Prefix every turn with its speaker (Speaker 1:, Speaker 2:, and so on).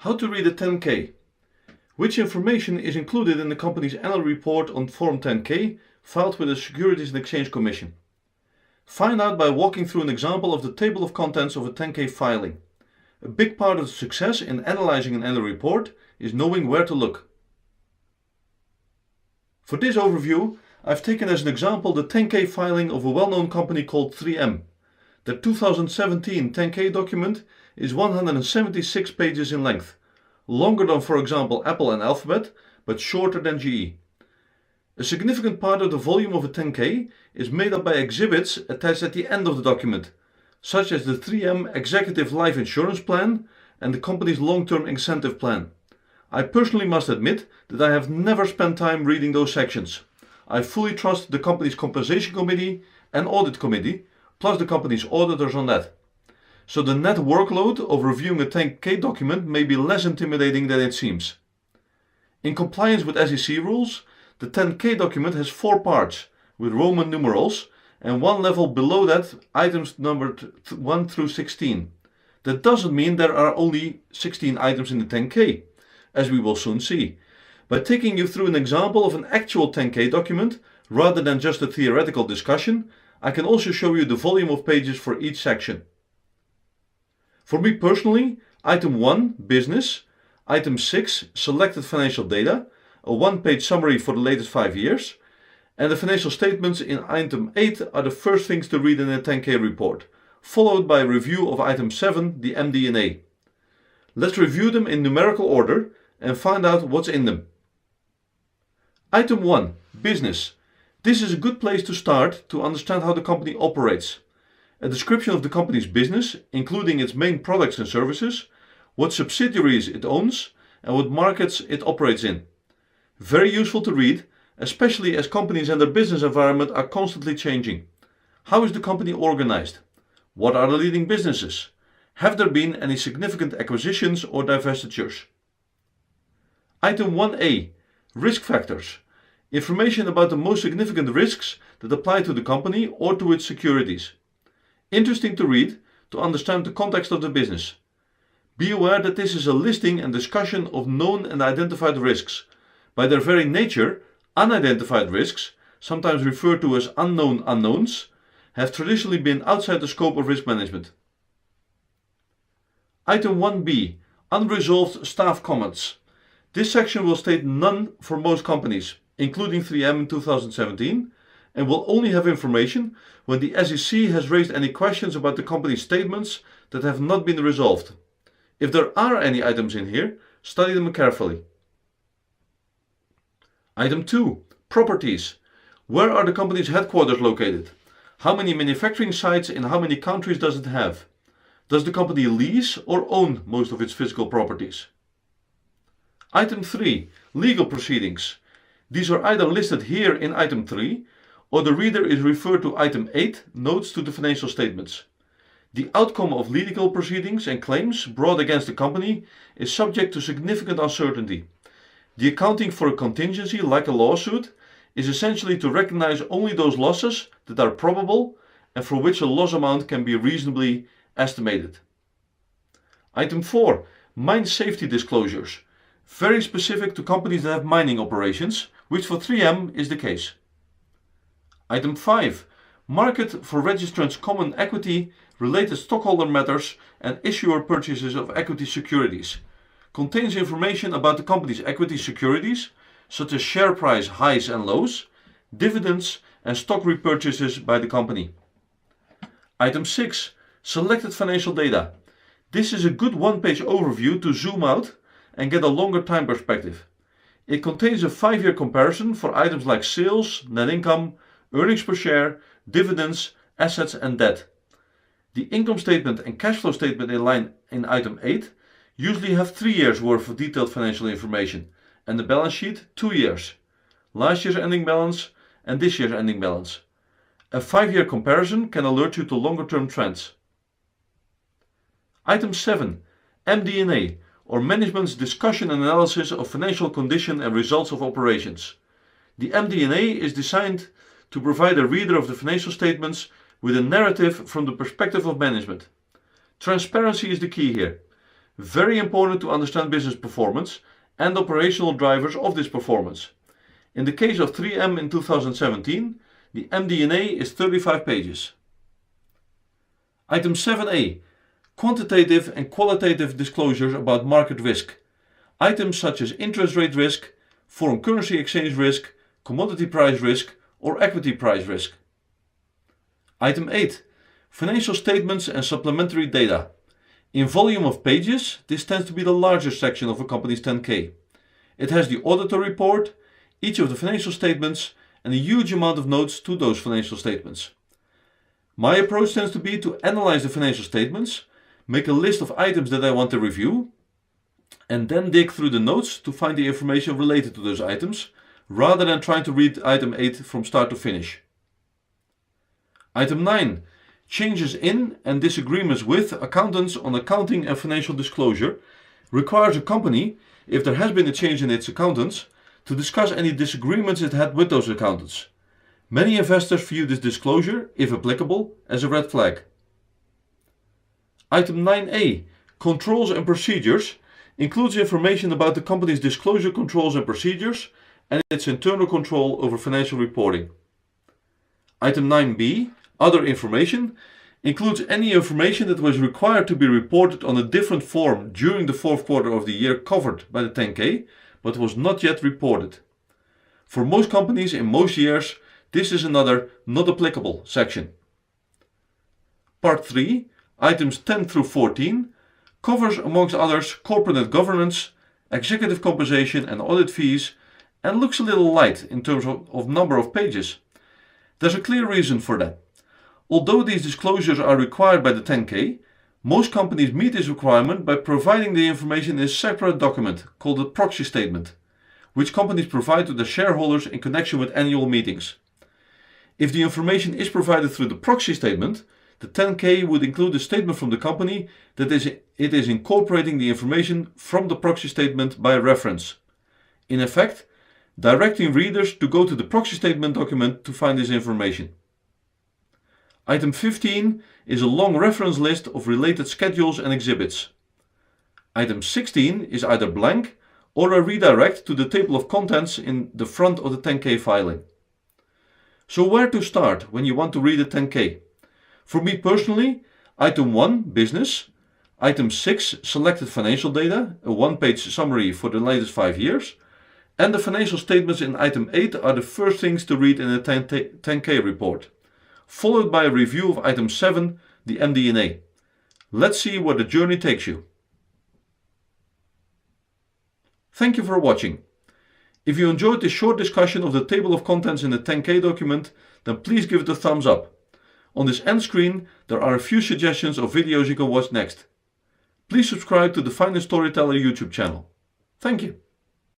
Speaker 1: How to read a 10K. Which information is included in the company's annual report on Form 10K filed with the Securities and Exchange Commission. Find out by walking through an example of the table of contents of a 10K filing. A big part of the success in analyzing an annual report is knowing where to look. For this overview, I've taken as an example the 10K filing of a well-known company called 3M. The 2017 10K document is 176 pages in length, longer than, for example, Apple and Alphabet, but shorter than GE. A significant part of the volume of a 10K is made up by exhibits attached at the end of the document, such as the 3M Executive Life Insurance Plan and the company's long-term incentive plan. I personally must admit that I have never spent time reading those sections. I fully trust the company's compensation committee and audit committee, plus the company's auditors on that. So the net workload of reviewing a 10K document may be less intimidating than it seems. In compliance with SEC rules, the 10K document has 4 parts with Roman numerals and one level below that items numbered 1 through 16. That doesn't mean there are only 16 items in the 10K, as we will soon see. By taking you through an example of an actual 10K document, rather than just a theoretical discussion, I can also show you the volume of pages for each section. For me personally, Item 1, Business, Item 6, Selected Financial Data, a one-page summary for the latest 5 years, and the financial statements in Item 8 are the first things to read in a 10K report, followed by a review of Item 7, the MD&A. Let's review them in numerical order and find out what's in them. Item 1, Business. This is a good place to start to understand how the company operates. A description of the company's business, including its main products and services, what subsidiaries it owns, and what markets it operates in. Very useful to read, especially as companies and their business environment are constantly changing. How is the company organized? What are the leading businesses? Have there been any significant acquisitions or divestitures? Item 1A, Risk Factors. Information about the most significant risks that apply to the company or to its securities. Interesting to read to understand the context of the business. Be aware that this is a listing and discussion of known and identified risks. By their very nature, unidentified risks, sometimes referred to as unknown unknowns, have traditionally been outside the scope of risk management. Item 1B, Unresolved Staff Comments. This section will state none for most companies, including 3M in 2017, and will only have information when the SEC has raised any questions about the company's statements that have not been resolved. If there are any items in here, study them carefully. Item 2, Properties. Where are the company's headquarters located? How many manufacturing sites in how many countries does it have? Does the company lease or own most of its physical properties? Item 3, Legal Proceedings. These are either listed here in Item 3, or the reader is referred to Item 8, Notes to the Financial Statements. The outcome of legal proceedings and claims brought against the company is subject to significant uncertainty. The accounting for a contingency, like a lawsuit, is essentially to recognize only those losses that are probable and for which a loss amount can be reasonably estimated. Item 4, Mine Safety Disclosures. Very specific to companies that have mining operations, which for 3M is the case. Item 5, Market for Registrants' Common Equity, Related Stockholder Matters and Issuer Purchases of Equity Securities. Contains information about the company's equity securities, such as share price highs and lows, dividends and stock repurchases by the company. Item 6, Selected Financial Data. This is a good one-page overview to zoom out and get a longer time perspective. It contains a 5-year comparison for items like sales, net income, earnings per share, dividends, assets and debt. The income statement and cash flow statement in Item 8 usually have 3 years worth of detailed financial information, and the balance sheet 2 years. Last year's ending balance and this year's ending balance. A 5-year comparison can alert you to longer term trends. Item 7, MD&A, or Management's Discussion and Analysis of Financial Condition and Results of Operations. The MD&A is designed to provide a reader of the financial statements with a narrative from the perspective of management. Transparency is the key here. Very important to understand business performance and operational drivers of this performance. In the case of 3M in 2017, the MD&A is 35 pages. Item 7a. Quantitative and qualitative disclosures about market risk. Items such as interest rate risk, foreign currency exchange risk, commodity price risk, or equity price risk. Item 8. Financial statements and supplementary data. In volume of pages, this tends to be the largest section of a company's 10K. It has the auditor report, each of the financial statements, and a huge amount of notes to those financial statements. My approach tends to be to analyze the financial statements, make a list of items that I want to review, and then dig through the notes to find the information related to those items, rather than trying to read item 8 from start to finish. Item 9. Changes in and disagreements with accountants on accounting and financial disclosure requires a company, if there has been a change in its accountants, to discuss any disagreements it had with those accountants. Many investors view this disclosure, if applicable, as a red flag. Item 9a. Controls and procedures includes information about the company's disclosure controls and procedures and its internal control over financial reporting. Item 9b. Other information includes any information that was required to be reported on a different form during the fourth quarter of the year covered by the 10K, but was not yet reported. For most companies in most years, this is another not applicable section. Part 3, items 10 through 14, covers amongst others corporate governance, executive compensation and audit fees, and looks a little light in terms of number of pages. There's a clear reason for that. Although these disclosures are required by the 10K, most companies meet this requirement by providing the information in a separate document called a proxy statement, which companies provide to their shareholders in connection with annual meetings. If the information is provided through the proxy statement, the 10K would include a statement from the company that it is incorporating the information from the proxy statement by reference. In effect, directing readers to go to the proxy statement document to find this information. Item 15 is a long reference list of related schedules and exhibits. Item 16 is either blank or a redirect to the table of contents in the front of the 10K filing. So where to start when you want to read a 10K? For me personally, Item 1, Business, Item 6, Selected Financial Data, a one-page summary for the latest 5 years, and the financial statements in Item 8 are the first things to read in a 10K report, followed by a review of Item 7, the MD&A. Let's see where the journey takes you. Thank you for watching. If you enjoyed this short discussion of the table of contents in the 10K document, then please give it a thumbs up. On this end screen, there are a few suggestions of videos you can watch next. Please subscribe to the Finance Storyteller YouTube channel. Thank you.